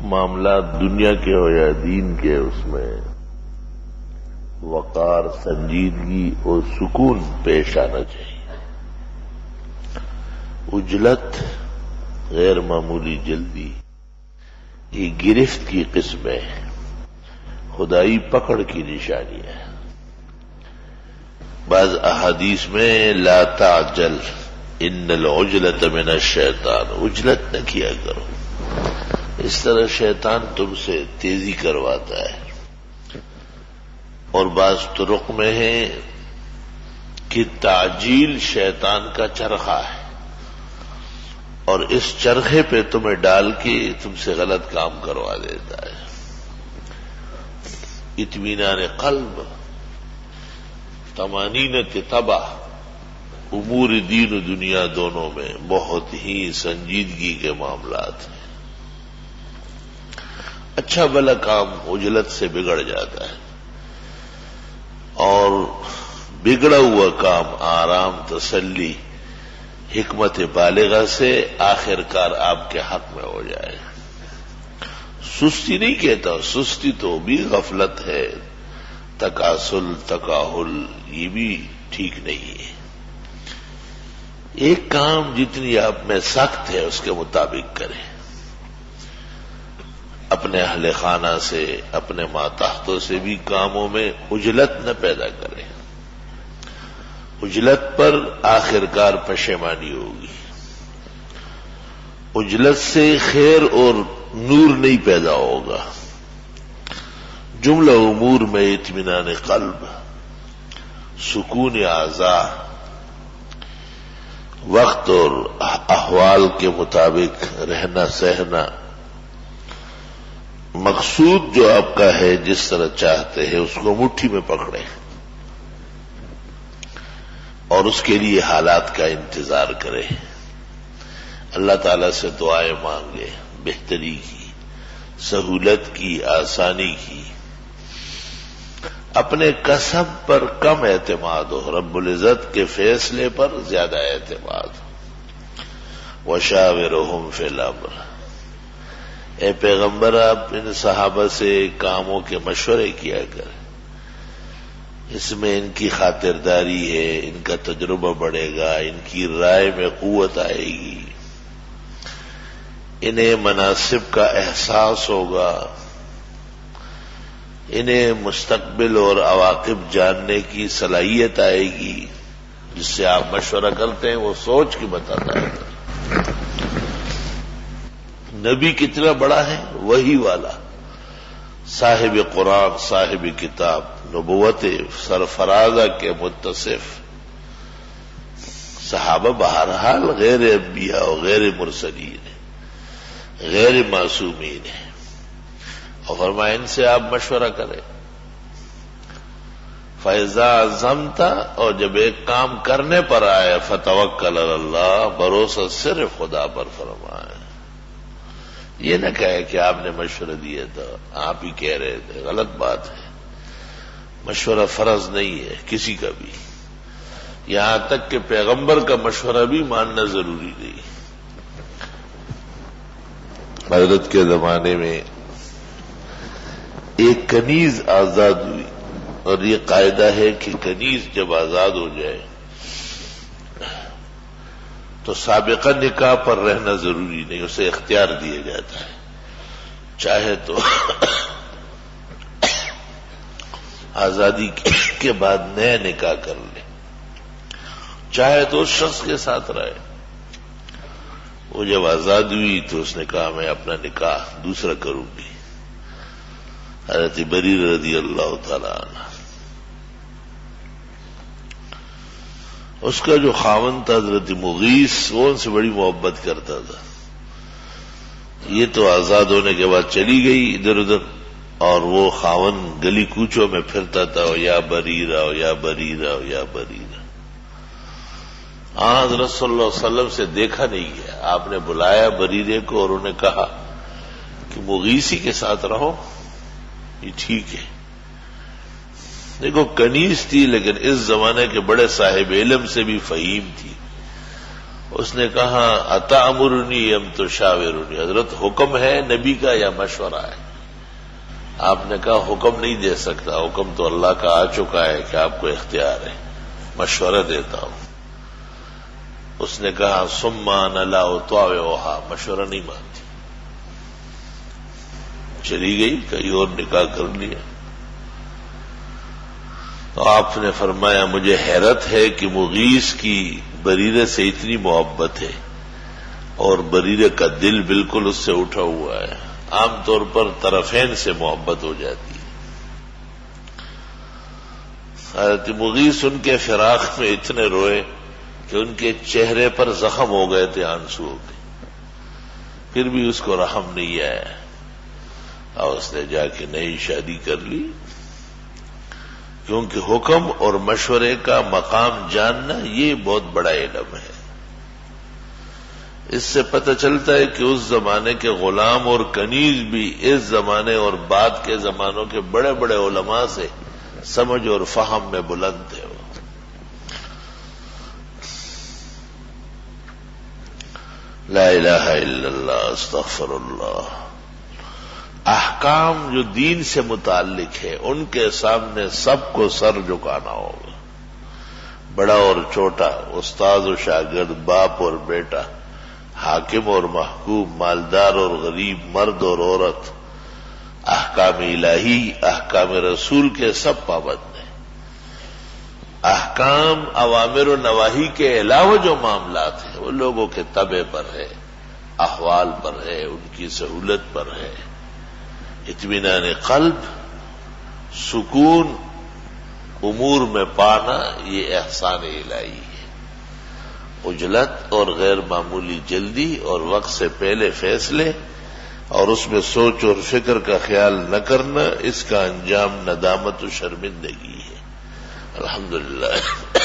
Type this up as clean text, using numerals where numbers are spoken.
معاملات دنیا کے ہو یا دین کے، اس میں وقار، سنجیدگی اور سکون پیش آنا چاہیے۔ عجلت، غیر معمولی جلدی، یہ گرفت کی قسم ہے، خدائی پکڑ کی نشانی ہے۔ بعض احادیث میں لا تعجل ان العجلۃ من الشیطان، عجلت نہ کیا کرو، اس طرح شیطان تم سے تیزی کرواتا ہے۔ اور بعض طرق میں ہے کہ تعجیل شیطان کا چرخہ ہے اور اس چرخے پہ تمہیں ڈال کے تم سے غلط کام کروا دیتا ہے۔ اطمینان قلب، طمانینت طبع، امور دین و دنیا دونوں میں بہت ہی سنجیدگی کے معاملات ہیں۔ اچھا بھلا کام عجلت سے بگڑ جاتا ہے اور بگڑا ہوا کام آرام، تسلی، حکمت بالغہ سے آخر کار آپ کے حق میں ہو جائے۔ سستی نہیں کہتا، سستی تو بھی غفلت ہے، تکاسل، تکاہل، یہ بھی ٹھیک نہیں ہے۔ ایک کام جتنی آپ میں سخت ہے اس کے مطابق کریں، اپنے اہل خانہ سے، اپنے ماتحتوں سے بھی کاموں میں عجلت نہ پیدا کریں۔ عجلت پر آخر کار پشیمانی ہوگی۔ عجلت سے خیر اور نور نہیں پیدا ہوگا۔ جملہ امور میں اطمینان قلب، سکون اعضاء، وقت اور احوال کے مطابق رہنا سہنا، مقصود جو آپ کا ہے جس طرح چاہتے ہیں اس کو مٹھی میں پکڑیں اور اس کے لیے حالات کا انتظار کریں۔ اللہ تعالی سے دعائیں مانگے، بہتری کی، سہولت کی، آسانی کی۔ اپنے کسب پر کم اعتماد ہو، رب العزت کے فیصلے پر زیادہ اعتماد ہو۔ وشاورہم فی الامر، اے پیغمبر آپ ان صحابہ سے کاموں کے مشورے کیا کریں، اس میں ان کی خاطرداری ہے، ان کا تجربہ بڑھے گا، ان کی رائے میں قوت آئے گی، انہیں مناسب کا احساس ہوگا، انہیں مستقبل اور عواقب جاننے کی صلاحیت آئے گی۔ جس سے آپ مشورہ کرتے ہیں وہ سوچ کے بتاتا ہے۔ نبی کتنا بڑا ہے، وہی والا، صاحب قرآن، صاحب کتاب، نبوت سرفرازہ کے متصف۔ صحابہ بہرحال غیر انبیاء و غیر مرسلین ہیں، غیر معصومین ہیں، اور فرمایا ان سے آپ مشورہ کریں۔ فَإِذَا عَزَمْتَ، اور جب ایک کام کرنے پر آئے، فَتَوَكَّلْ عَلَى اللَّهِ، بھروسہ صرف خدا پر فرمائے۔ یہ نہ کہے کہ آپ نے مشورہ دیا تھا، آپ ہی کہہ رہے تھے، غلط بات ہے۔ مشورہ فرض نہیں ہے کسی کا بھی، یہاں تک کہ پیغمبر کا مشورہ بھی ماننا ضروری نہیں۔ حضرت کے زمانے میں ایک کنیز آزاد ہوئی، اور یہ قاعدہ ہے کہ کنیز جب آزاد ہو جائے تو سابقہ نکاح پر رہنا ضروری نہیں، اسے اختیار دیا جاتا ہے، چاہے تو آزادی کے بعد نیا نکاح کر لے، چاہے تو اس شخص کے ساتھ رہے۔ وہ جب آزاد ہوئی تو اس نے کہا میں اپنا نکاح دوسرا کروں گی۔ حضرت بریرہ رضی اللہ تعالی عنہ، اس کا جو خاوند تھا حضرت مغیث، وہ ان سے بڑی محبت کرتا تھا۔ یہ تو آزاد ہونے کے بعد چلی گئی ادھر ادھر، اور وہ خاوند گلی کوچوں میں پھرتا تھا، یا بریرہ، یا بریرہ، یا بریرہ۔ حضرت صلی اللہ علیہ وسلم سے دیکھا نہیں گیا، آپ نے بلایا بریرے کو اور انہیں کہا کہ مغیثی کے ساتھ رہو، یہ ٹھیک ہے۔ دیکھو کنیز تھی لیکن اس زمانے کے بڑے صاحب علم سے بھی فہیم تھی، اس نے کہا اتامرنی ام تشاورنی، حضرت حکم ہے نبی کا یا مشورہ ہے؟ آپ نے کہا حکم نہیں دے سکتا، حکم تو اللہ کا آ چکا ہے کہ آپ کو اختیار ہے، مشورہ دیتا ہوں۔ اس نے کہا ثم انا لا اطاوعها، مشورہ نہیں مانتی، چلی گئی، کہیں اور نکاح کر لیا۔ تو آپ نے فرمایا مجھے حیرت ہے کہ مغیث کی بریرہ سے اتنی محبت ہے اور بریرہ کا دل بالکل اس سے اٹھا ہوا ہے، عام طور پر طرفین سے محبت ہو جاتی ہے۔ حضرت مغیث ان کے فراق میں اتنے روئے کہ ان کے چہرے پر زخم ہو گئے تھے، آنسو ہو گئے، پھر بھی اس کو رحم نہیں آیا اور اس نے جا کے نئی شادی کر لی، کیونکہ حکم اور مشورے کا مقام جاننا یہ بہت بڑا علم ہے۔ اس سے پتہ چلتا ہے کہ اس زمانے کے غلام اور کنیز بھی اس زمانے اور بعد کے زمانوں کے بڑے بڑے علماء سے سمجھ اور فہم میں بلند تھے۔ لا الہ الا اللہ، استغفر اللہ۔ احکام جو دین سے متعلق ہے ان کے سامنے سب کو سر جھکانا ہوگا، بڑا اور چھوٹا، استاد و شاگرد، باپ اور بیٹا، حاکم اور محکوم، مالدار اور غریب، مرد اور عورت، احکام الہی، احکام رسول کے سب پابند ہیں۔ احکام اوامر و نواہی کے علاوہ جو معاملات ہیں وہ لوگوں کے طبع پر ہے، احوال پر ہے، ان کی سہولت پر ہے۔ اطمینان قلب، سکون امور میں پانا، یہ احسان الہی ہے۔ عجلت اور غیر معمولی جلدی اور وقت سے پہلے فیصلے اور اس میں سوچ اور فکر کا خیال نہ کرنا، اس کا انجام ندامت و شرمندگی ہے۔ الحمدللہ